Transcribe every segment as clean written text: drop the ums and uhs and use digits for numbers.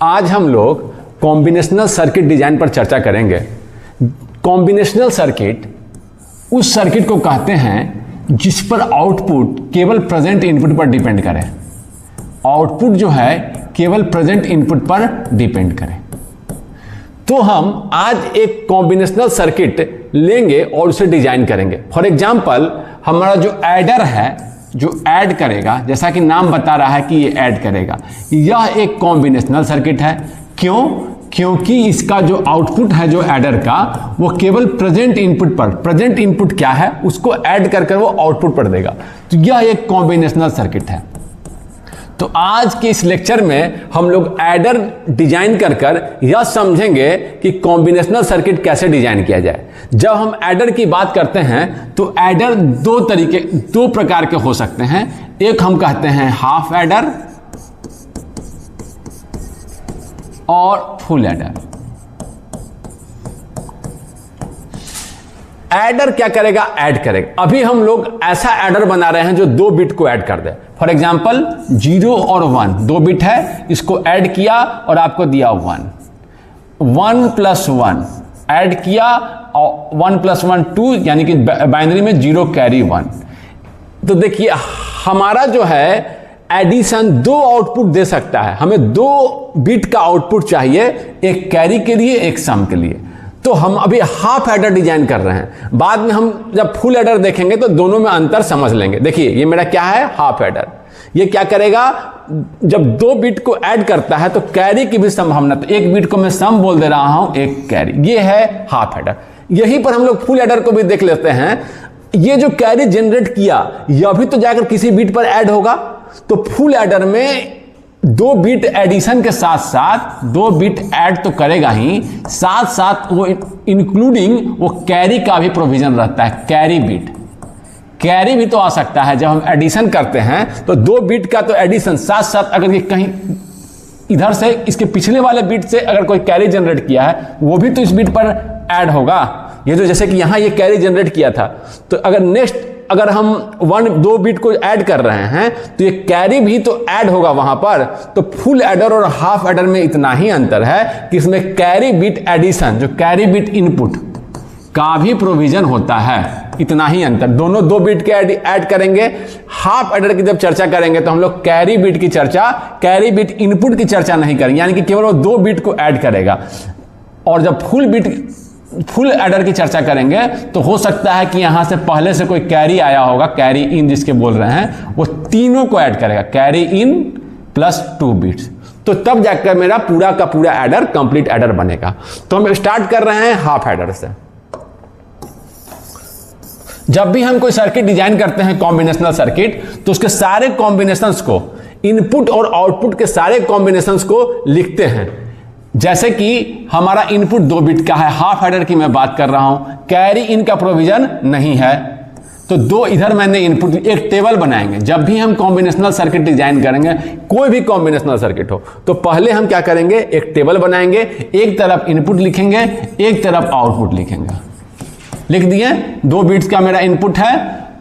आज हम लोग कॉम्बिनेशनल सर्किट डिजाइन पर चर्चा करेंगे। कॉम्बिनेशनल सर्किट उस सर्किट को कहते हैं जिस पर आउटपुट केवल प्रेजेंट इनपुट पर डिपेंड करे। आउटपुट जो है केवल प्रेजेंट इनपुट पर डिपेंड करे। तो हम आज एक कॉम्बिनेशनल सर्किट लेंगे और उसे डिजाइन करेंगे। फॉर एग्जांपल, हमारा जो एडर है जो ऐड करेगा, जैसा कि नाम बता रहा है कि ये ऐड करेगा, यह एक कॉम्बिनेशनल सर्किट है। क्यों? क्योंकि इसका जो आउटपुट है जो एडर का, वो केवल प्रेजेंट इनपुट पर, प्रेजेंट इनपुट क्या है उसको ऐड कर वो आउटपुट पर देगा। तो यह एक कॉम्बिनेशनल सर्किट है। तो आज के इस लेक्चर में हम लोग एडर डिजाइन कर यह समझेंगे कि कॉम्बिनेशनल सर्किट कैसे डिजाइन किया जाए। जब हम एडर की बात करते हैं तो एडर दो प्रकार के हो सकते हैं। एक हम कहते हैं हाफ एडर और फुल एडर। एडर क्या करेगा? ऐड करेगा। अभी हम लोग ऐसा एडर बना रहे हैं जो 2 बिट को ऐड कर दे। फॉर एग्जांपल 0 और 1 2 बिट है, इसको ऐड किया और आपको दिया 1 + 1 ऐड किया और 1 + 1 2, यानी कि बाइनरी में 0 कैरी 1। तो देखिए हमारा जो है एडिशन 2 आउटपुट दे सकता है। हमें 2 बिट का आउटपुट चाहिए, एक कैरी के लिए एक सम के लिए। तो हम अभी हाफ एडर डिजाइन कर रहे हैं। बाद में हम जब फुल एडर देखेंगे तो दोनों में अंतर समझ लेंगे। देखिए ये मेरा क्या है, हाफ एडर। ये क्या करेगा? जब 2 बिट को ऐड करता है तो कैरी की भी संभावना, तो 1 बिट को मैं सम बोल दे रहा हूं, एक कैरी। ये है हाफ एडर। यहीं पर हम लोग फुल एडर को भी देख लेते हैं। ये जो कैरी जनरेट किया यह भी तो जाकर किसी बिट पर ऐड होगा। तो फुल एडर में 2 बिट एडिशन के साथ साथ 2 बिट ऐड तो करेगा ही, साथ साथ वो इंक्लूडिंग वो कैरी का भी प्रोविजन रहता है। कैरी बिट, कैरी भी तो आ सकता है। जब हम एडिशन करते हैं तो 2 बिट का तो एडिशन, साथ साथ अगर ये कहीं इधर से इसके पिछले वाले बिट से अगर कोई कैरी जनरेट किया है वो भी तो इस बिट पर ऐड होगा। ये तो जैसे कि यहां ये कैरी जनरेट किया था, तो अगर नेक्स्ट अगर हम 2 बिट को ऐड कर रहे हैं तो ये कैरी भी तो ऐड होगा वहां पर। तो फुल एडर और हाफ एडर में इतना ही अंतर है कि इसमें कैरी बिट एडिशन, जो कैरी बिट इनपुट का भी प्रोविजन होता है। इतना ही अंतर, दोनों 2 बिट के ऐड करेंगे। हाफ एडर की जब चर्चा करेंगे तो हम लोग कैरी बिट की चर्चा, कैरी बिट इनपुट की चर्चा नहीं करेंगे, यानी कि केवल वो 2 बिट को ऐड करेगा। और जब फुल एडर की चर्चा करेंगे तो हो सकता है कि यहां से पहले से कोई कैरी आया होगा, कैरी इन जिसके बोल रहे हैं, वो तीनों को ऐड करेगा, कैरी इन प्लस 2 बिट्स। तो तब जाकर मेरा पूरा का पूरा एडर कंप्लीट एडर बनेगा। तो हम स्टार्ट कर रहे हैं हाफ एडर से। जब भी हम कोई सर्किट डिजाइन करते हैं कॉम्बिनेशनल सर्किट, तो उसके सारे कॉम्बिनेशंस को, इनपुट और आउटपुट के सारे कॉम्बिनेशंस को लिखते हैं। जैसे कि हमारा इनपुट 2 बिट का है, हाफ एडर की मैं बात कर रहा हूं, कैरी इन का प्रोविजन नहीं है, तो 2 इधर मैंने इनपुट, एक टेबल बनाएंगे। जब भी हम कॉम्बिनेशनल सर्किट डिजाइन करेंगे, कोई भी कॉम्बिनेशनल सर्किट हो, तो पहले हम क्या करेंगे, एक टेबल बनाएंगे। एक तरफ इनपुट लिखेंगे, एक तरफ आउटपुट लिखेंगे। लिख दिए, 2 बिट्स का मेरा इनपुट है,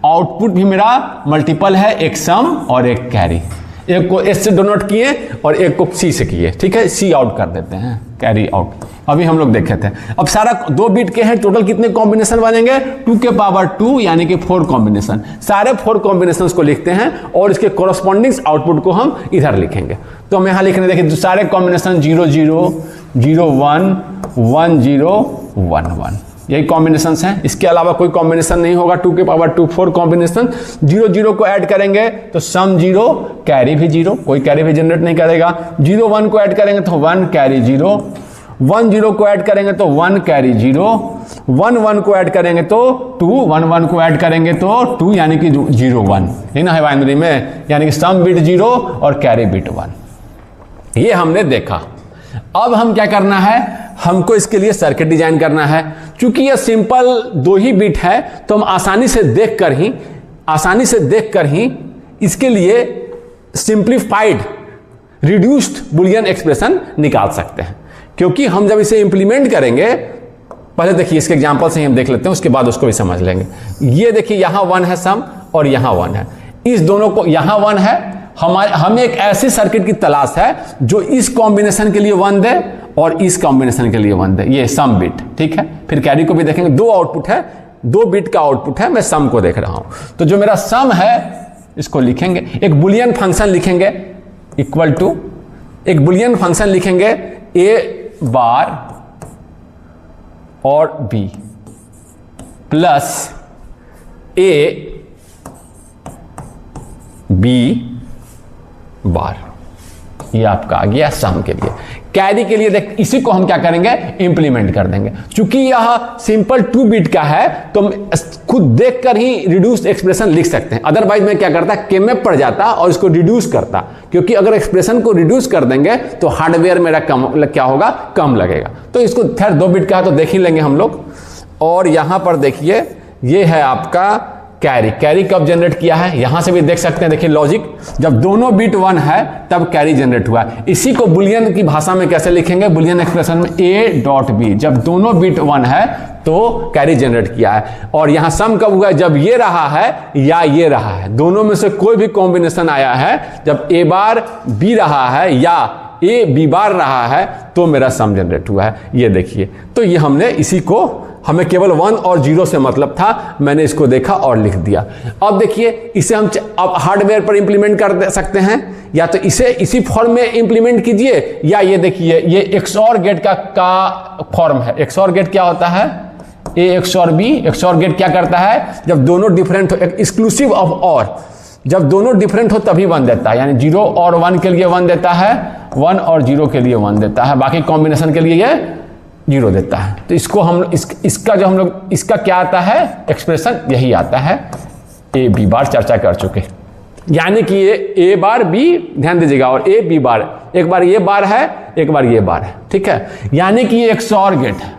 आउटपुट भी मेरा मल्टीपल है, एक सम और एक कैरी। एक को एस से डोनोट किए और एक को सी से किए, ठीक है, सी आउट कर देते हैं, कैरी आउट। अभी हम लोग देखे थे। अब सारा 2 बिट के हैं, टोटल कितने कॉम्बिनेशन बनेंगे? 2 के पावर 2, यानी कि 4 कॉम्बिनेशन। सारे 4 कॉम्बिनेशंस को लिखते हैं और इसके कोरस्पॉन्डिंग आउटपुट को हम इधर लिखेंगे। तो हम यहां लिखने, देखिए सारे कॉम्बिनेशन 0 0 0 1 1 0 1 1, यही कॉम्बिनेशंस हैं। इसके अलावा कोई कॉम्बिनेशन नहीं होगा। 2 के पावर 2 4 कॉम्बिनेशन। 0 0 को ऐड करेंगे तो सम 0, कैरी भी 0, कोई कैरी भी जनरेट नहीं करेगा। 0 1 को ऐड करेंगे तो 1 कैरी 0, 1 0 को ऐड करेंगे तो 1 कैरी 0, 1 1 को ऐड करेंगे तो 2, 1 1 को ऐड करेंगे तो 2, यानी कि 0 1 है ना, है बाइनरी में, यानी कि सम बिट 0 और कैरी बिट 1। ये हमने देखा। अब हम क्या करना है, हमको इसके लिए सर्किट डिजाइन करना है। चूंकि यह सिंपल 2 ही बिट है तो हम आसानी से देखकर ही इसके लिए सिंप्लीफाइड रिड्यूस्ड बुलियन एक्सप्रेशन निकाल सकते हैं। क्योंकि हम जब इसे इंप्लीमेंट करेंगे, पहले देखिए इसके एग्जांपल से ही हम देख लेते हैं, उसके बाद उसको भी समझ लेंगे। ये देखिए यहां 1 है सम और यहां 1 है। इस दोनों को, यहां 1 है हमें एक ऐसी सर्किट की तलाश है जो इस कॉम्बिनेशन के लिए 1 दे और इस कॉम्बिनेशन के लिए 1 दे, ये सम बिट, ठीक है। फिर कैरी को भी देखेंगे, 2 आउटपुट है, 2 बिट का आउटपुट है, मैं सम को देख रहा हूं। तो जो मेरा सम है इसको लिखेंगे, एक बुलियन फंक्शन लिखेंगे इक्वल टू, एक बुलियन फंक्शन लिखेंगे ए बार और B plus A B bar, ये आपका आ गया सम के लिए। कैरी के लिए देख, इसी को हम क्या करेंगे, इंप्लीमेंट कर देंगे। चूंकि यह सिंपल 2 बिट का है तो हम खुद देखकर ही रिड्यूस एक्सप्रेशन लिख सकते हैं। अदरवाइज मैं क्या करता, केमैप पर जाता और इसको रिड्यूस करता, क्योंकि अगर एक्सप्रेशन को रिड्यूस कर देंगे तो हार्डवेयर मेरा क्या होगा, कम लगेगा। तो इसको खैर 2 बिट का है तो देख ही लेंगे हम लोग। और यहां पर देखिए, ये है आपका कैरी। कैरी कब जनरेट किया है, यहां से भी देख सकते हैं। देखिए लॉजिक, जब दोनों बिट 1 है तब कैरी जनरेट हुआ है। इसी को बुलियन की भाषा में कैसे लिखेंगे, बुलियन एक्सप्रेशन में a डॉट बी, जब दोनों बिट 1 है तो कैरी जनरेट किया है। और यहां सम कब हुआ है, जब ये रहा है या ये रहा है, दोनों में से कोई भी कॉम्बिनेशन आया है, जब a बार b रहा है या a b बार रहा है तो मेरा सम जनरेट हुआ है। ये देखिए, तो ये हमने इसी को, हमें केवल 1 और 0 से मतलब था, मैंने इसको देखा और लिख दिया। अब देखिए, इसे हम अब हार्डवेयर पर इंप्लीमेंट कर सकते हैं, या तो इसे इसी फॉर्म में इंप्लीमेंट कीजिए, या ये देखिए ये XOR गेट का फॉर्म है। XOR गेट क्या होता है, A XOR B। XOR gate क्या करता है, जब दोनों डिफरेंट हो, एक्सक्लूसिव ऑफ और, जब दोनों डिफरेंट हो तभी 1 देता है, यानी 0 और 1 के लिए 1 देता है, 1 और 0 के लिए 1 देता है, बाकी कॉम्बिनेशन के लिए ये 0 देता है। तो इसको हम इसका जो हम लोग, इसका क्या आता है एक्सप्रेशन, यही आता है, ए बी बार चर्चा कर चुके। यानी कि ये ए बार बी, ध्यान दीजिएगा, और ए बी बार, एक बार ये बार है, एक बार ये बार है, ठीक है। यानी कि ये XOR गेट है,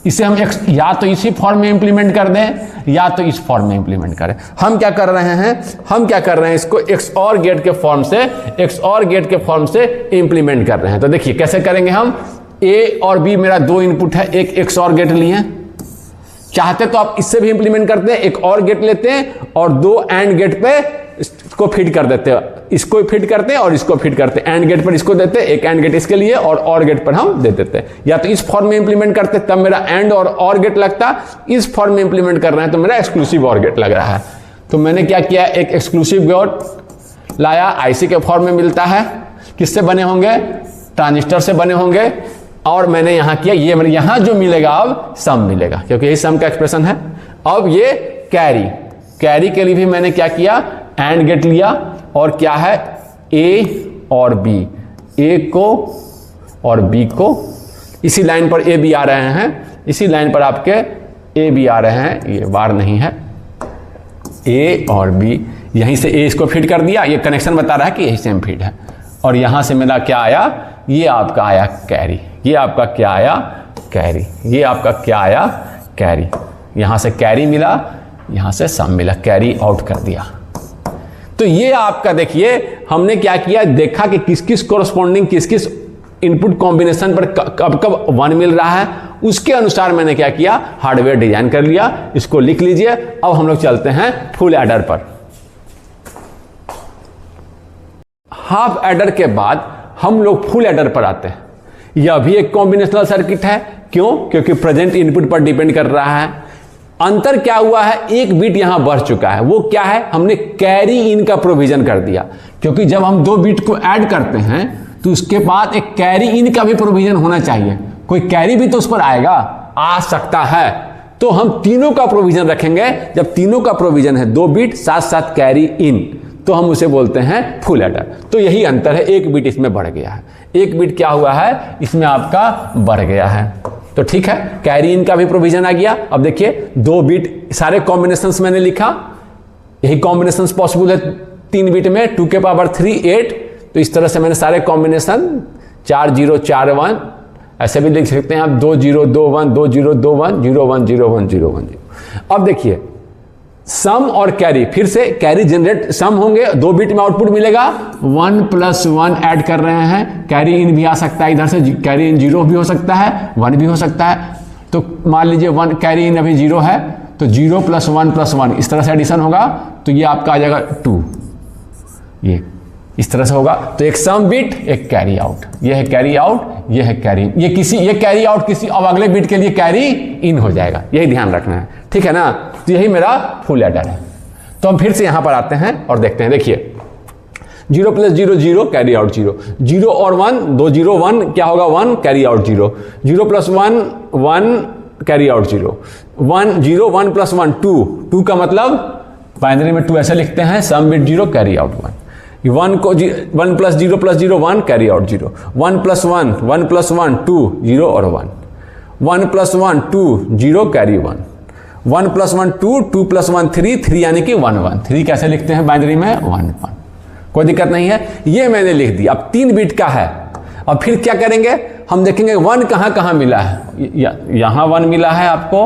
इसे हम या तो इसी फॉर्म में इंप्लीमेंट कर दें या तो इस फॉर्म में इंप्लीमेंट करें। हम क्या कर रहे हैं, हम क्या कर रहे हैं, इसको XOR गेट के फॉर्म से, XOR गेट के फॉर्म से इंप्लीमेंट कर रहे हैं। तो देखिए कैसे करेंगे हम, ए और बी मेरा 2 इनपुट है, एक XOR गेट लिए, चाहते तो आप इससे भी इंप्लीमेंट करते हैं, एक और गेट लेते हैं और 2 AND गेट पे इसको फीड कर देते हैं, इसको फीड करते हैं और इसको फीड करते हैं। AND गेट पर इसको देते हैं, एक AND गेट इसके लिए और गेट पर हम दे देते हैं। या तो इस फॉर्म में इंप्लीमेंट करते तब मेरा AND और गेट लगता, इस फॉर्म में इंप्लीमेंट कर रहे हैं तो मेरा एक्सक्लूसिव और गेट लग रहा है। तो मैंने क्या किया, एक एक्सक्लूसिव गेट लाया, IC के फॉर्म में मिलता है, किससे बने होंगे, ट्रांजिस्टर से बने होंगे, और मैंने यहां किया, ये मैंने यहां जो मिलेगा अब सम मिलेगा, क्योंकि यही सम का एक्सप्रेशन है। अब ये कैरी के लिए भी मैंने क्या किया, AND गेट लिया, और क्या है, A और B, A को और B को, इसी लाइन पर A B आ रहे हैं, इसी लाइन पर आपके A B आ रहे हैं, ये बार नहीं है, A और B, यहीं से A इसको फीड कर दिया, ये कनेक्शन बता रहा है कि यही सेम फीड है। और यहां से मेरा क्या आया, ये आपका आया कैरी, ये आपका क्या आया, कैरी, ये आपका क्या आया, कैरी। यहां से कैरी मिला, यहां से सम मिला, कैरी आउट कर दिया। तो ये आपका देखिए, हमने क्या किया, देखा कि किस किस कोरस्पॉन्डिंग, किस किस इनपुट कॉम्बिनेशन पर कब कब 1 मिल रहा है, उसके अनुसार मैंने क्या किया, हार्डवेयर डिजाइन कर लिया। इसको लिख लीजिए। अब हम लोग चलते हैं फुल एडर पर। हाफ एडर के बाद हम लोग फुल एडर पर आते हैं। यह भी एक कॉम्बिनेशनल सर्किट है, क्यों, क्योंकि प्रेजेंट इनपुट पर डिपेंड कर रहा है। अंतर क्या हुआ है, एक बिट यहां बढ़ चुका है, वो क्या है, हमने कैरी इन का प्रोविजन कर दिया, क्योंकि जब हम 2 बिट को ऐड करते हैं तो उसके बाद एक कैरी इन का भी प्रोविजन होना चाहिए, कोई कैरी भी तो उस पर आएगा, आ सकता है। तो हम तीनों का प्रोविजन रखेंगे। जब तीनों का प्रोविजन है, 2 बिट साथ साथ कैरी इन, तो हम उसे बोलते हैं फुल एडर। तो यही अंतर है, एक बिट इसमें बढ़ गया है, एक बिट क्या हुआ है, इसमें आपका बढ़ गया है। तो ठीक है, कैरी इन का भी प्रोविजन आ गया। अब देखिए 2 बिट सारे कॉम्बिनेशंस मैंने लिखा, यही कॉम्बिनेशंस पॉसिबल है 3 बिट में, 2 के पावर 3 8। तो इस तरह से मैंने सारे कॉम्बिनेशन 4 0 4 1 ऐसे भी लिख सकते हैं आप, 2 0 2 1 2 0 2 1 0 1 0 1 0 1 0। अब देखिए सम और कैरी, फिर से कैरी जनरेट, सम होंगे, 2 बिट में आउटपुट मिलेगा, 1 + 1 ऐड कर रहे हैं, कैरी इन भी आ सकता है, इधर से कैरी इन 0 भी हो सकता है, 1 भी हो सकता है। तो मान लीजिए 1 कैरी इन अभी 0 है, तो 0 + 1 + 1 इस तरह से एडिशन होगा, तो ये आपका आ जाएगा 2। ये इस तरह से होगा। तो एक सम बिट, एक कैरी आउट, ये है कैरी आउट, ये है कैरी, ये कैरी आउट किसी अब अगले बिट के लिए कैरी इन हो जाएगा, यही ध्यान रखना है, ठीक है ना। तो यही मेरा फुल एडर है। तो हम फिर से यहां पर आते हैं और देखते हैं। देखिए 0 + 0 0 कैरी आउट 0, 0 और 1 2 0 1 क्या होगा 1 कैरी आउट 0, 0 + 1 1 कैरी आउट 0, 1 0 1 + 1 2, 2 का मतलब बाइनरी में 2 ऐसे लिखते हैं, सम बिट 0 कैरी आउट 1, 1 को 1 + 0 + 0 1 कैरी आउट 0, 1 + 1 1 + 1 2 0 और 1, 1 + 1 2 0 कैरी 1, 1 + 1 2 2 + 1 3 3 यानी कि 1 1, 3 कैसे लिखते हैं बाइनरी में 1 1, कोई दिक्कत नहीं है, ये मैंने लिख दी। अब 3 बिट का है। अब फिर क्या करेंगे, हम देखेंगे 1 कहाँ कहाँ मिला है। यहाँ 1 मिला है आपको,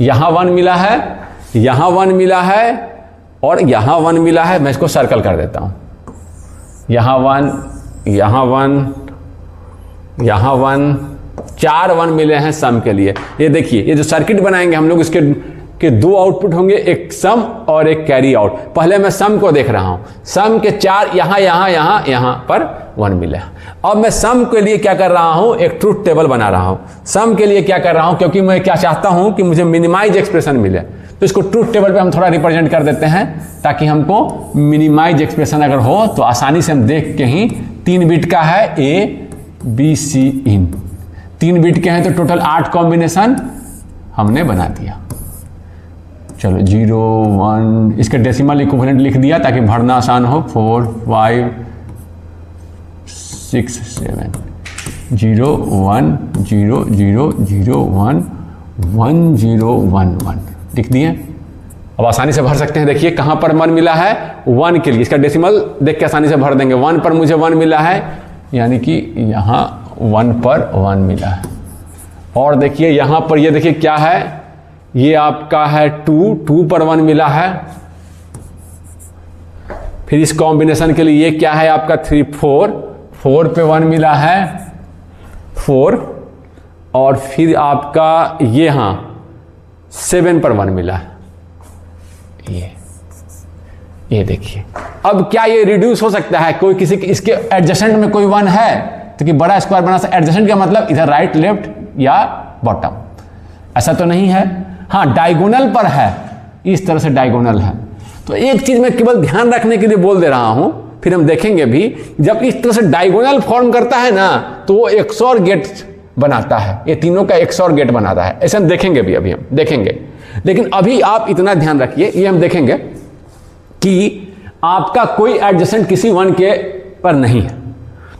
यहाँ 1 मिला है, यहाँ 1 मिला है और यहाँ 1 मिला है। मैं इसको सर्कल कर देता हूँ, यहाँ 1 यहाँ 1 यहाँ 1, 4 1 मिले हैं सम के लिए। ये देखिए, ये जो सर्किट बनाएंगे हम लोग, इसके के 2 आउटपुट होंगे, एक सम और एक कैरी आउट। पहले मैं सम को देख रहा हूं, सम के 4 यहाँ यहाँ यहाँ यहाँ पर 1 मिले। अब मैं सम के लिए क्या कर रहा हूं, एक ट्रूथ टेबल बना रहा हूं। सम के लिए क्या कर रहा हूं, क्योंकि मैं क्या चाहता हूं कि मुझे मिनिमाइज एक्सप्रेशन मिले, तो इसको ट्रूथ टेबल पे हम थोड़ा रिप्रेजेंट कर देते हैं, ताकि हमको मिनिमाइज एक्सप्रेशन अगर हो तो आसानी से हम देख के ही। 3 बिट का है A B C in, 3 bit के हैं तो टोटल 8 कॉम्बिनेशन हमने बना दिया। चलो 0 1, इसके डेसिमल इक्विवेलेंट लिख दिया ताकि भरना आसान हो। 4 5 6 7 0 1 0 0 0 1 1 0 1 1 लिख दिए। अब आसानी से भर सकते हैं। देखिए कहाँ पर 1 मिला है, 1 के लिए इसका डेसिमल देख के आसानी से भर देंगे। 1 पर मुझे 1 मिला है, यानी कि यहाँ 1 पर 1 मिला है। और देखिए यहाँ पर ये देखिए क्या है, ये आपका है 2 पर 1 मिला है। फिर इस कॉम्बिनेशन के लिए ये क्या है आपका 3 4 पे 1 मिला है 4, और फिर आपका ये हाँ 7 पर 1 मिला है। ये देखिए, अब क्या ये रिड्यूस हो सकता है, कोई किसी इसके एडजेसेंट में कोई 1 है तो कि बड़ा स्क्वायर बना सकता। एडजेसेंट का मतलब इधर राइट लेफ्ट या बॉटम, ऐसा तो नहीं है। हाँ डायगोनल पर है, इस तरह से डायगोनल है। तो एक चीज मैं केवल ध्यान रखने के लिए बोल दे रहा हूं, फिर हम देखेंगे भी, जब इस तरह से डायगोनल फॉर्म करता है ना तो वो XOR गेट बनाता है, ये तीनों का XOR गेट बनाता है। ऐसे हम देखेंगे भी, अभी हम देखेंगे। लेकिन अभी आप इतना ध्यान रखिए, ये हम देखेंगे कि आपका कोई एडजेसेंट किसी 1 के पर नहीं है,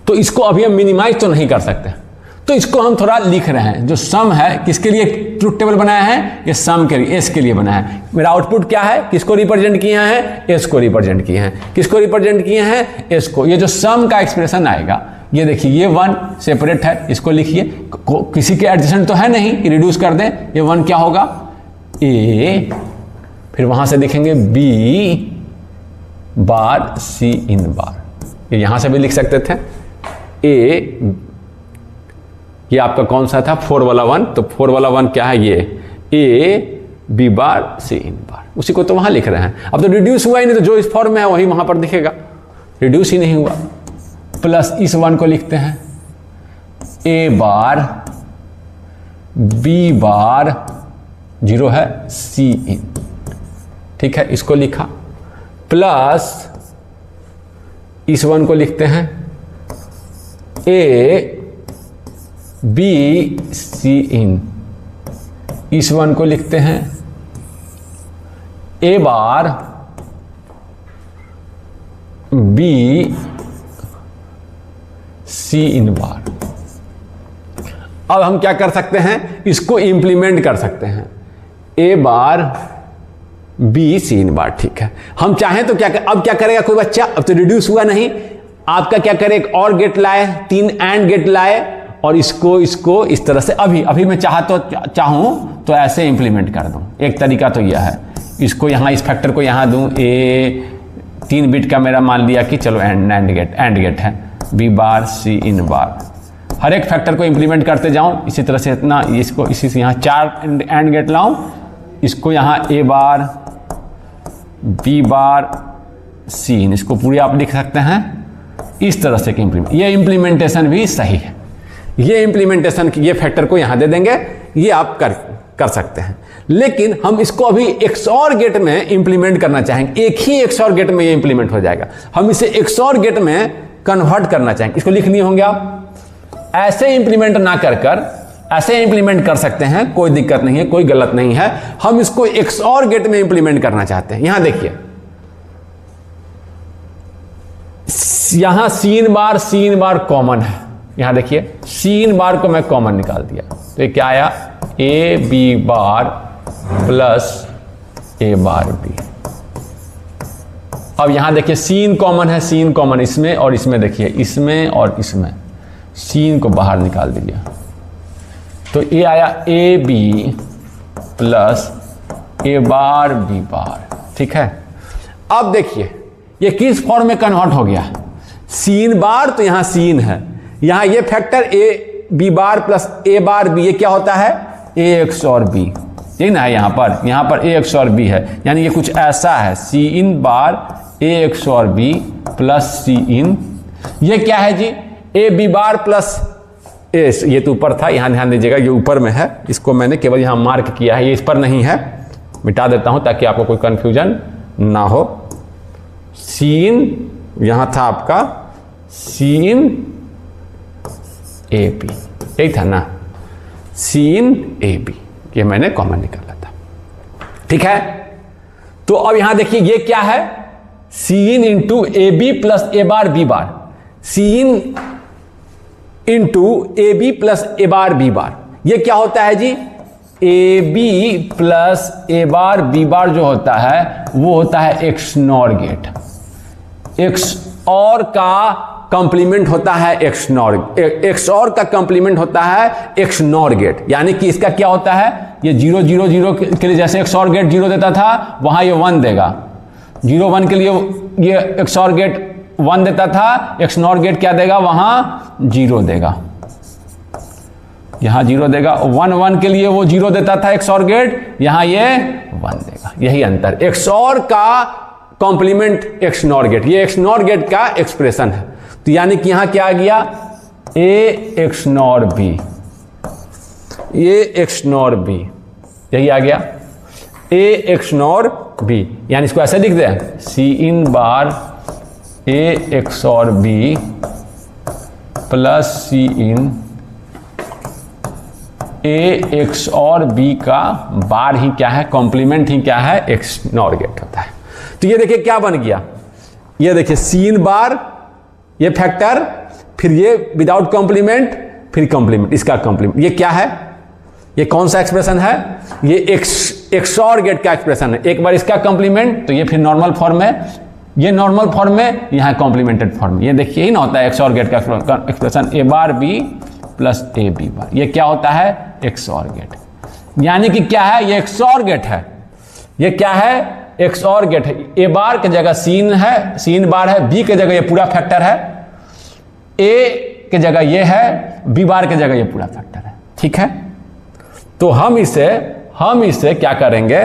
तो इसको अभी हम मिनिमाइज तो नहीं कर सकते, तो इसको हम थोड़ा लिख रहे हैं। जो सम है किसके लिए ट्रूथ टेबल बनाया है, ये सम के लिए, एस के लिए बनाया है। मेरा आउटपुट क्या है, किसको रिप्रेजेंट किए हैं, एस को रिप्रेजेंट किए हैं। किसको रिप्रेजेंट किए हैं, एस को। ये जो सम का एक्सप्रेशन आएगा, ये देखिए ये 1 सेपरेट है, इसको लिखिए। किसी के एडजेसेंट तो है नहीं, रिड्यूस कर दें, ये 1 क्या होगा ए, फिर वहां से लिखेंगे बी बार सी इन बार। ये यहां से भी लिख सकते थे ए, ये आपका कौन सा था 4 वाला 1, तो 4 वाला 1 क्या है, ये ए बी बार सी इन बार, उसी को तो वहां लिख रहे हैं। अब तो रिड्यूस हुआ ही नहीं, तो जो इस फॉर्म में है वही वहां पर दिखेगा, रिड्यूस ही नहीं हुआ। प्लस इस 1 को लिखते हैं ए बार बी बार 0 है सी इन, ठीक है, इसको लिखा। प्लस इस 1 को लिखते हैं ए बी सी इन, इस 1 को लिखते हैं ए बार बी सी इन बार। अब हम क्या कर सकते हैं, इसको इंप्लीमेंट कर सकते हैं, ए बार बी सी इन बार, ठीक है। हम चाहें तो क्या अब क्या करेगा कोई बच्चा, अब तो रिड्यूस हुआ नहीं, आपका क्या करे, एक और गेट लाए, 3 एंड गेट लाए, और इसको इस तरह से अभी मैं चाहूं तो ऐसे इंप्लीमेंट कर दूं। एक तरीका तो यह है, इसको यहां इस फैक्टर को यहां दूं, ए 3 बिट का मेरा मान लिया कि चलो एंड गेट है, बी बार सी इन बार। हर एक फैक्टर को इंप्लीमेंट करते जाऊं, इसी तरह से इतना, इसको इसी से यहां 4 एंड गेट लाऊं, इसको यहां ए बार बी बार सीन, इसको पूरी आप लिख सकते हैं इस तरह से कि इम्प्लीमेंट, ये इम्प्लीमेंटेशन भी सही है। ये इम्प्लीमेंटेशन की ये फैक्टर को यहां दे देंगे, ये आप कर सकते हैं। लेकिन हम इसको अभी XOR गेट में इंप्लीमेंट करना चाहेंगे, एक ही XOR गेट में ये इंप्लीमेंट हो जाएगा। हम इसे XOR गेट में कन्वर्ट करना चाहेंगे, इसको लिख लिए होंगे आप। ऐसे इंप्लीमेंट ना कर ऐसे इंप्लीमेंट कर सकते हैं, कोई दिक्कत नहीं है, कोई गलत नहीं है। हम इसको XOR गेट में इंप्लीमेंट करना चाहते हैं। यहां देखिए, यहां सीन बार कॉमन है। यहां देखिए सीन बार को मैं कॉमन निकाल दिया, तो ये क्या आया, A B bar plus A bar B. अब यहां देखिए सीन कॉमन है, सीन कॉमन इसमें और इसमें, देखिए इसमें और इसमें, सीन को बाहर निकाल दीजिए, तो ये आया A B plus A bar B bar. ठीक है, अब देखिए ये किस फॉर्म में कन्वर्ट हो गया, सीन बार, तो यहां सीन है, यहां ये factor A B bar plus A bar B, ये क्या होता है, ए XOR बी, ठीक ना है। यहां पर ए XOR बी है, यानी ये कुछ ऐसा है, सी इन बार ए XOR बी प्लस सी इन, ये क्या है जी, ए बी बार प्लस ए, ये तो ऊपर था, यहां ध्यान दीजिएगा ये ऊपर में है, इसको मैंने केवल यहां मार्क किया है, ये इस पर नहीं है, मिटा देता हूं ताकि आपको कोई कंफ्यूजन ना हो। सीन यहां था आपका सीन ए बी, यही था ना, सीन ए बी, ये मैंने कॉमन निकाला था। ठीक है, तो अब यहां देखिए ये क्या है, सीन into A B plus A bar B bar, सीन into A B plus A bar B bar, ये क्या होता है जी, A B plus A bar B bar जो होता है वो होता है XNOR गेट। XOR का कंप्लीमेंट होता है XOR का कंप्लीमेंट होता है XNOR गेट, यानी कि इसका क्या होता है, ये 0 0 0 के लिए जैसे XOR गेट 0 देता था, वहां ये 1 देगा, 0 1 के लिए ये XOR गेट 1 देता था, XNOR गेट क्या देगा, वहां 0 देगा, यहां 0 देगा, 1 1 के लिए वो 0 देता था XOR गेट, यहां ये 1 देगा, यही अंतर। XOR का कॉम्प्लीमेंट XNOR गेट, ये XNOR गेट का एक्सप्रेशन है। तो यानी कि यहां क्या आ गया, ए XNOR बी, ये XNOR बी, यही आ गया ए XNOR बी, यानी इसको ऐसे लिख दें, सी इन बार ए XOR B plus C in A XOR B का बार ही क्या है, कॉम्प्लीमेंट ही क्या है, XNOR गेट होता है। तो ये देखिए क्या बन गया, ये देखिए सीन बार, ये फैक्टर, फिर ये विदाउट कॉम्प्लीमेंट, फिर कॉम्प्लीमेंट, इसका कॉम्प्लीमेंट, ये क्या है, ये कौन सा एक्सप्रेशन है, ये XOR गेट का एक्सप्रेशन है। एक बार इसका कॉम्प्लीमेंट, तो ये फिर नॉर्मल फॉर्म में, ये नॉर्मल फॉर्म में, यहां कॉम्प्लीमेंटेड फॉर्म में, ये देखिए ही ना होता है XOR गेट का expression, A bar B plus A B bar, ये क्या होता है, XOR गेट। यानी कि क्या है, ये XOR गेट है, ये क्या है, XOR गेट है। ए बार के जगह सीन है, सीन बार है, बी के जगह ये पूरा फैक्टर है, ए के जगह ये है, बी बार के जगह ये पूरा फैक्टर है। ठीक है, तो हम इसे क्या करेंगे,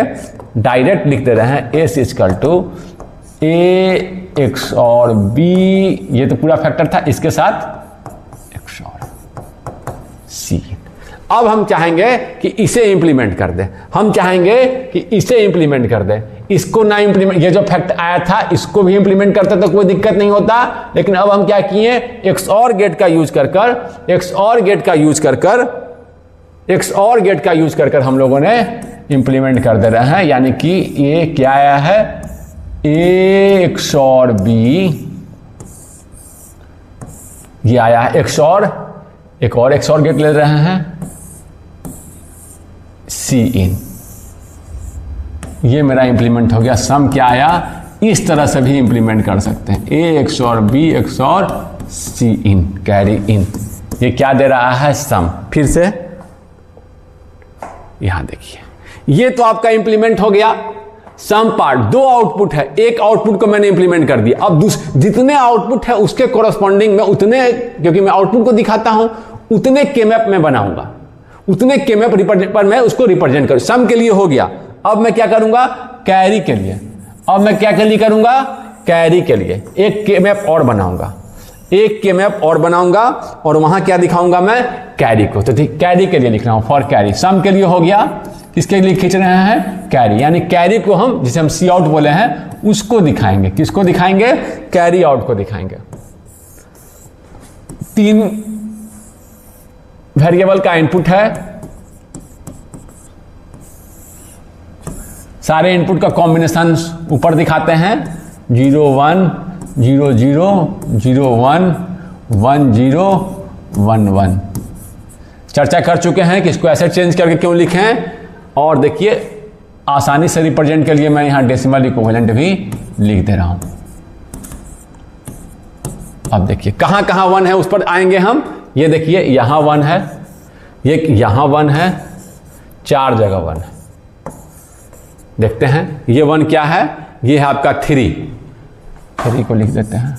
डायरेक्ट लिख दे रहे हैं, S equal to A XOR B, ये तो पूरा फैक्टर था, इसके साथ XOR सी। अब हम चाहेंगे कि इसे इंप्लीमेंट कर दे, हम चाहेंगे कि इसे इंप्लीमेंट कर दे, इसको ना इंप्लीमेंट, ये जो फैक्ट आया था इसको भी इंप्लीमेंट करते तो कोई दिक्कत नहीं होता, लेकिन अब हम क्या किए, XOR गेट का यूज कर कर हम लोगों ने इंप्लीमेंट कर दे रहे हैं। यानी कि ये क्या आया है, ए XOR बी, ये आया है XOR, एक और XOR गेट ले रहे हैं सी इन, ये मेरा इंप्लीमेंट हो गया। सम क्या आया, इस तरह से भी इंप्लीमेंट कर सकते हैं, A XOR B XOR C in, carry in, ये क्या दे रहा है, सम। फिर से यहां देखिए, ये तो आपका इंप्लीमेंट हो गया सम पार्ट, दो आउटपुट है, एक आउटपुट को मैंने इंप्लीमेंट कर दिया। अब जितने आउटपुट है उसके कोरस्पॉन्डिंग में उतने, क्योंकि मैं आउटपुट को दिखाता हूं, उतने केमैप में बनाऊंगा, उतने केमैप पर मैं उसको रिप्रेजेंट करूं। सम के लिए हो गया, अब मैं क्या करूंगा, कैरी के लिए, अब मैं क्या के लिए करूंगा, कैरी के लिए एक के मैप और बनाऊंगा, एक के मैप और बनाऊंगा और वहां क्या दिखाऊंगा मैं, कैरी को। तो ठीक कैरी के लिए लिख रहा हूं, फॉर कैरी। सम के लिए हो गया, किसके लिए खींच रहे हैं, कैरी, यानी कैरी को हम जिसे हम सी आउट बोले हैं उसको दिखाएंगे। किसको दिखाएंगे, कैरी आउट को दिखाएंगे। 3 वेरिएबल का इनपुट है, सारे इनपुट का कॉम्बिनेशन ऊपर दिखाते हैं, 0 1 0 0 0 1 1 0 1 1। चर्चा कर चुके हैं कि इसको ऐसे चेंज करके क्यों लिखें, और देखिए आसानी से रिप्रेजेंट के लिए मैं यहां डेसिमल इक्विवेलेंट भी लिख दे रहा हूं। अब देखिए कहां कहां 1 है उस पर आएंगे हम। ये देखिए यहां 1 है, ये यहां 1 है, 4 जगह 1 है। देखते हैं ये 1 क्या है, ये है आपका 3 को लिख देते हैं।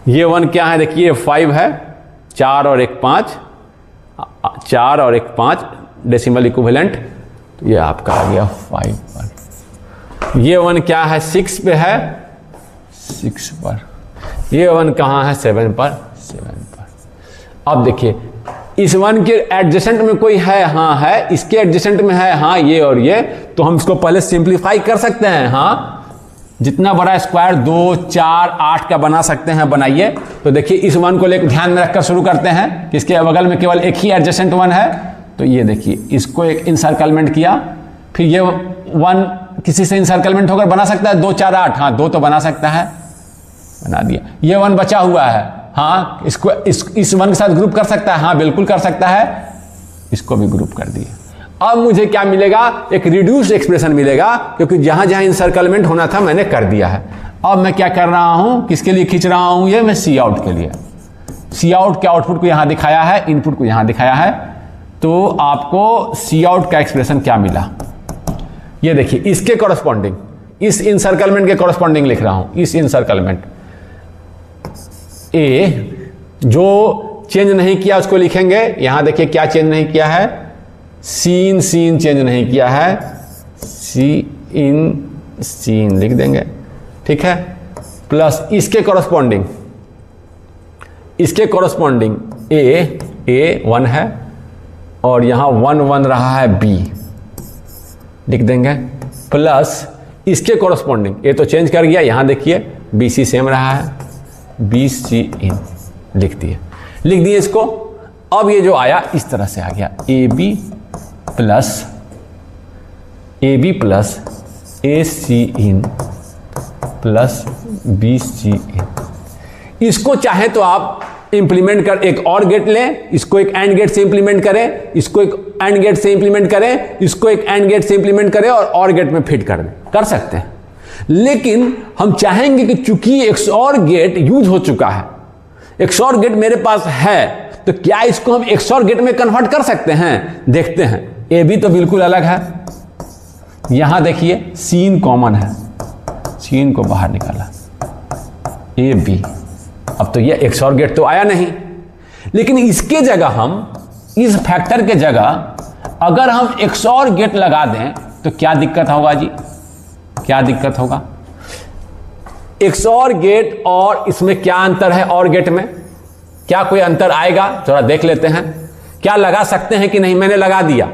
ये 1 क्या है, देखिए 5 है, 4 और 1 5, 4 और 1 5 डेसिमल इक्विवेलेंट, तो ये आपका आ गया 5 पर। ये 1 क्या है, 6 पे है, 6 पर। ये 1 कहाँ है, 7 पर, 7 पर। अब देखिए इस 1 के एडजेसेंट में कोई है, हाँ है, इसके एडजेसेंट में है, हाँ ये और ये, तो हम इसको पहले सिंप्लीफाई कर सकते हैं। हाँ जितना बड़ा स्क्वायर 2 4 8 का बना सकते हैं बनाइए। तो देखिए इस 1 को लेकर ध्यान में रखकर शुरू करते हैं कि इसके बगल में केवल एक ही एडजेसेंट 1 है, तो ये देखिए इसको एक इंसर्कलमेंट किया, फिर ये 1 किसी से इंसर्कलमेंट होकर बना सकता है 2 4 8, हाँ 2 तो बना सकता है, बना दिया। ये 1 बचा हुआ है, हाँ इसको इस 1 के साथ ग्रुप कर सकता है, हाँ बिल्कुल कर सकता है, इसको भी ग्रुप कर दिया। अब मुझे क्या मिलेगा, एक रिड्यूस्ड एक्सप्रेशन मिलेगा, क्योंकि जहां जहां इंसर्कलमेंट होना था मैंने कर दिया है। अब मैं क्या कर रहा हूं, किसके लिए खींच रहा हूं, ये मैं सी आउट के लिए। सी आउट के आउटपुट को यहां दिखाया है, इनपुट को यहां दिखाया है, तो आपको सी आउट का एक्सप्रेशन क्या मिला, ये देखिए इसके कॉरस्पॉन्डिंग, इस इंसर्कलमेंट के कॉरस्पॉन्डिंग लिख रहा हूं। इस इंसर्कलमेंट ए जो चेंज नहीं किया उसको लिखेंगे, यहां देखिए क्या चेंज नहीं किया है, सीन चेंज नहीं किया है, सी इन सीन लिख देंगे, ठीक है। प्लस इसके कॉरस्पॉन्डिंग ए 1 है और यहां 1 1 रहा है, बी लिख देंगे। प्लस इसके कॉरस्पॉन्डिंग ए तो चेंज कर गया, यहां देखिए बी सी सेम रहा है, बी सी इन लिख दिए इसको। अब ये जो आया इस तरह से आ गया, A B plus A C in plus B C in. इसको चाहे तो आप इंप्लीमेंट कर एक और गेट लें, इसको एक एंड गेट से इंप्लीमेंट करें, इसको एक एंड गेट से इंप्लीमेंट करें, इसको एक एंड गेट से इंप्लीमेंट करें और गेट में फिट कर दें, कर सकते हैं। लेकिन हम चाहेंगे कि चूंकि एक और गेट यूज हो चुका है, एक और गेट मेरे पास है, तो क्या इसको हम एक और गेट में कन्वर्ट कर सकते हैं, देखते हैं। ए बी तो बिल्कुल अलग है, यहां देखिए सीन कॉमन है, सीन को बाहर निकाला, ए बी। अब तो ये एक और गेट तो आया नहीं, लेकिन इसके जगह हम इस फैक्टर के जगह अगर हम एक और गेट लगा दें तो क्या दिक्कत होगा जी, क्या दिक्कत होगा। एक और गेट और इसमें क्या अंतर है, और गेट में क्या कोई अंतर आएगा, थोड़ा देख लेते हैं। क्या लगा सकते हैं कि नहीं, मैंने लगा दिया,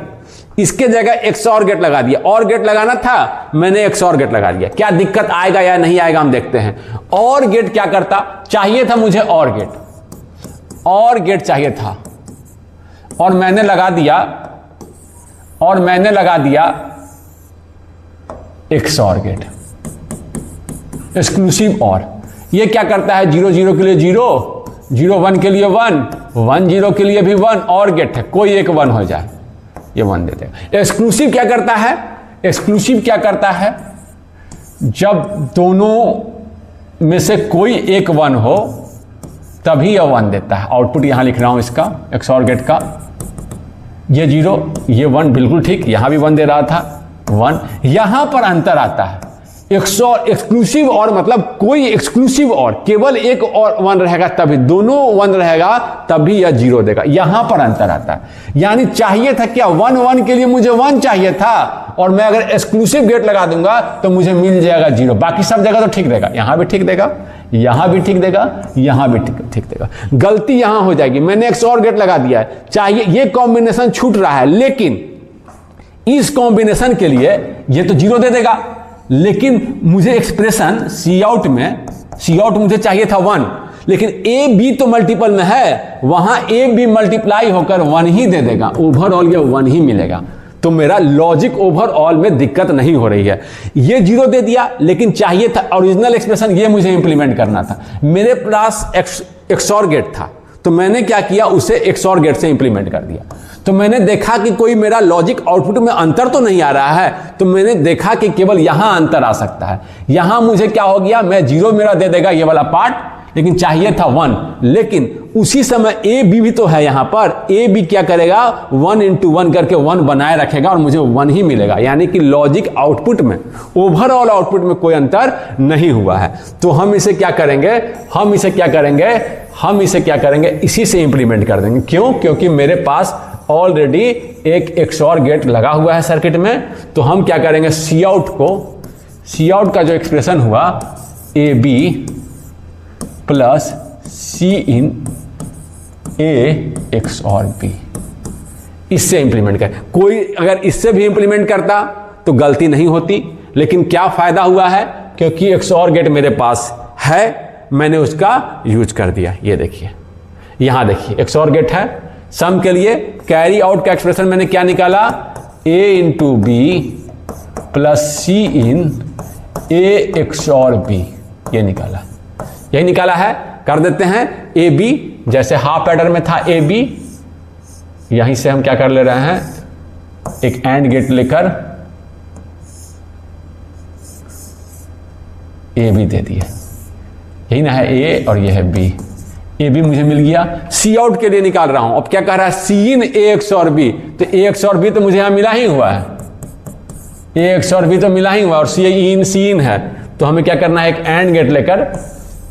इसके जगह एक और गेट लगा दिया, और गेट लगाना था मैंने एक और गेट लगा दिया, क्या दिक्कत आएगा या नहीं आएगा हम देखते हैं। और गेट क्या करता, चाहिए था मुझे और गेट चाहिए था, और मैंने लगा दिया एक और गेट एक्सक्लूसिव। और ये क्या करता है, 0 0 के लिए 0 0 1 के लिए 1 1 0 के लिए भी 1, और गेट है कोई एक 1 हो जाए, ये 1 दे देगा। एक्सक्लूसिव क्या करता है, एक्सक्लूसिव क्या करता है, जब दोनों में से कोई एक 1 हो तभी यह 1 देता है। आउटपुट यहां लिख रहा हूं इसका, XOR गेट का, ये 0 ये 1 बिल्कुल ठीक, यहां भी 1 दे रहा था 1। यहां पर अंतर आता है, एक्सक्लूसिव और मतलब कोई एक्सक्लूसिव और केवल एक और 1 रहेगा तभी, दोनों 1 रहेगा तभी यह 0 देगा। यहां पर अंतर आता है। यानी चाहिए था क्या 1 1 के लिए मुझे 1 चाहिए था, और मैं अगर एक्सक्लूसिव गेट लगा दूंगा तो मुझे मिल जाएगा 0। बाकी सब जगह तो ठीक देगा, यहां भी ठीक देगा, यहां भी ठीक देगा, यहां भी ठीक देगा। गलती यहां हो जाएगी, मैंने XOR गेट लगा दिया है, चाहिए ये कॉम्बिनेशन छूट रहा है, लेकिन इस कॉम्बिनेशन के लिए ये तो 0 दे देगा, लेकिन मुझे एक्सप्रेशन सी आउट मुझे चाहिए था 1, लेकिन ए बी तो मल्टीपल में है, वहां ए बी मल्टीप्लाई होकर 1 ही दे देगा, ओवरऑल ये 1 ही मिलेगा। तो मेरा लॉजिक ओवरऑल में दिक्कत नहीं हो रही है। ये 0 दे दिया, लेकिन चाहिए था ओरिजिनल एक्सप्रेशन, ये मुझे इंप्लीमेंट करना था। मेरे पास XOR गेट था, तो मैंने क्या किया, उसे XOR गेट से इंप्लीमेंट कर दिया। तो मैंने देखा कि कोई मेरा लॉजिक आउटपुट में अंतर तो नहीं आ रहा है, तो मैंने देखा कि केवल यहां अंतर आ सकता है। यहां मुझे क्या हो गया, मैं 0 मेरा दे देगा ये वाला पार्ट, लेकिन चाहिए था 1, लेकिन उसी समय ए बी भी तो है यहां पर, ए बी क्या करेगा 1 × 1 करके 1 बनाए रखेगा और मुझे 1 ही मिलेगा। यानी कि लॉजिक आउटपुट में, ओवरऑल आउटपुट में कोई अंतर नहीं हुआ है। तो हम इसे क्या करेंगे, इसी से इंप्लीमेंट कर देंगे। क्यों? क्योंकि मेरे पास ऑलरेडी एक XOR गेट लगा हुआ है सर्किट में। तो हम क्या करेंगे, सी आउट का जो एक्सप्रेशन हुआ A B plus C in A XOR B, इससे इंप्लीमेंट कर। कोई अगर इससे भी इंप्लीमेंट करता तो गलती नहीं होती, लेकिन क्या फायदा हुआ है, क्योंकि XOR गेट मेरे पास है, मैंने उसका यूज कर दिया। ये देखिए, यहां देखिए XOR गेट है। सम के लिए कैरी आउट का एक्सप्रेशन मैंने क्या निकाला, a × b plus C in A XOR b, ये निकाला, यही निकाला है। कर देते हैं ए बी, जैसे हाफ एडर में था ए बी, यहीं से हम क्या कर ले रहे हैं, एक एंड गेट लेकर ए बी दे दिया। यही ना है ए और ये है बी, ए बी मुझे मिल गया। सी आउट के लिए निकाल रहा हूं, अब क्या कह रहा है, सी इन ए XOR बी, तो ए XOR बी तो मुझे यहां मिला ही हुआ है, ए XOR बी तो मिला ही हुआ, और सी इन है। तो हमें क्या करना है, एक एंड गेट लेकर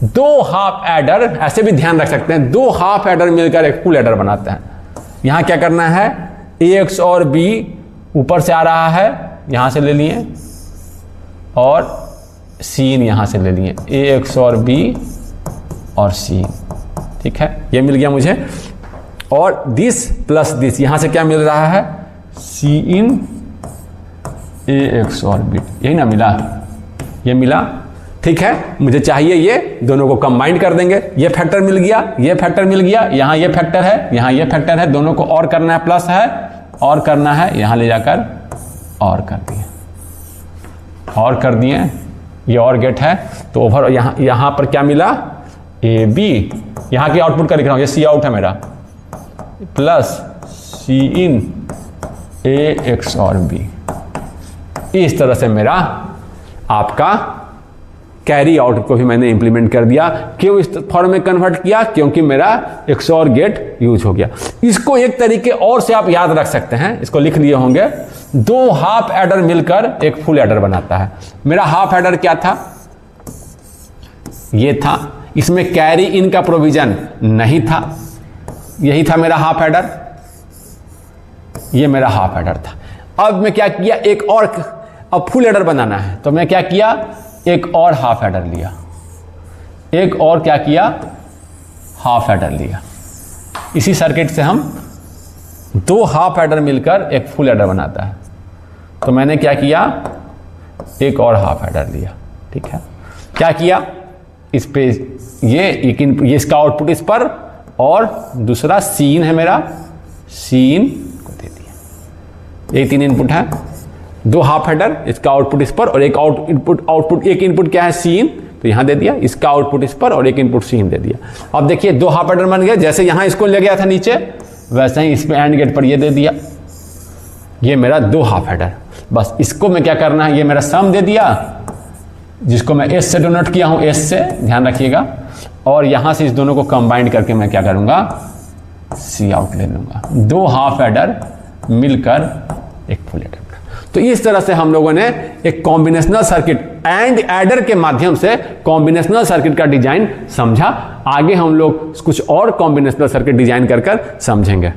2 हाफ एडर, ऐसे भी ध्यान रख सकते हैं, 2 हाफ एडर मिलकर एक फुल एडर बनाते हैं। यहां क्या करना है, ए XOR बी ऊपर से आ रहा है, यहां से ले लिए, और सी इन यहां से ले लिए, ए XOR बी और सी, ठीक है, ये मिल गया मुझे। और दिस प्लस दिस, यहां से क्या मिल रहा है, सी इन ए XOR बी, यही ना मिला, ये मिला, ठीक है। मुझे चाहिए ये दोनों को कंबाइन कर देंगे, ये फैक्टर मिल गया, ये फैक्टर मिल गया, यहां ये फैक्टर है, यहां ये फैक्टर है, दोनों को और करना है, प्लस है और करना है, यहां ले जाकर और कर दिए, और कर दिए, ये और गेट है। तो ओवर यहां पर क्या मिला, ए बी, यहां की आउटपुट का लिख रहा हूं, ये सी आउट है मेरा, plus C in A XOR B. इस तरह से मेरा आपका कैरी आउट को भी मैंने इंप्लीमेंट कर दिया। क्यों इस फॉर्म में कन्वर्ट किया, क्योंकि मेरा XOR गेट यूज हो गया। इसको एक तरीके और से आप याद रख सकते हैं, इसको लिख लिए होंगे, 2 हाफ एडर मिलकर एक फुल एडर बनाता है। मेरा हाफ एडर क्या था, ये था, इसमें कैरी इन का प्रोविजन नहीं था, यही था मेरा हाफ एडर, ये मेरा हाफ एडर था। अब मैं क्या किया, एक और, अब फुल एडर बनाना है, तो मैं क्या किया, एक और हाफ एडर लिया, एक और क्या किया, हाफ एडर लिया। इसी सर्किट से हम 2 हाफ एडर मिलकर एक फुल एडर बनाता है। तो मैंने क्या किया, एक और हाफ एडर लिया, ठीक है। क्या किया, इस पे ये इसका आउटपुट इस पर, और दूसरा सीन है मेरा, सीन को दे दिया। ये 3 इनपुट है, 2 हाफ हेडर, इसका आउटपुट इस पर, और एक आउटपुट एक इनपुट क्या है, सीन, तो यहां दे दिया, इसका आउटपुट इस पर और एक इनपुट सीन दे दिया। अब देखिए 2 हाफ हेडर बन गया, जैसे यहां इसको ले गया था नीचे, वैसे ही इस पे एंड गेट पर ये दे दिया, ये मेरा 2 हाफ हेडर। बस इसको मैं क्या करना है, ये मेरा सम दे दिया, जिसको मैं एस से डोनेट किया हूं, एस से, ध्यान रखिएगा, और यहां से इस दोनों को कंबाइन करके मैं क्या करूंगा, सी आउट ले लूंगा। 2 हाफ एडर मिलकर एक फुल एडर। तो इस तरह से हम लोगों ने एक कॉम्बिनेशनल सर्किट एंड एडर के माध्यम से कॉम्बिनेशनल सर्किट का डिजाइन समझा। आगे हम लोग कुछ और कॉम्बिनेशनल सर्किट डिजाइन कर समझेंगे।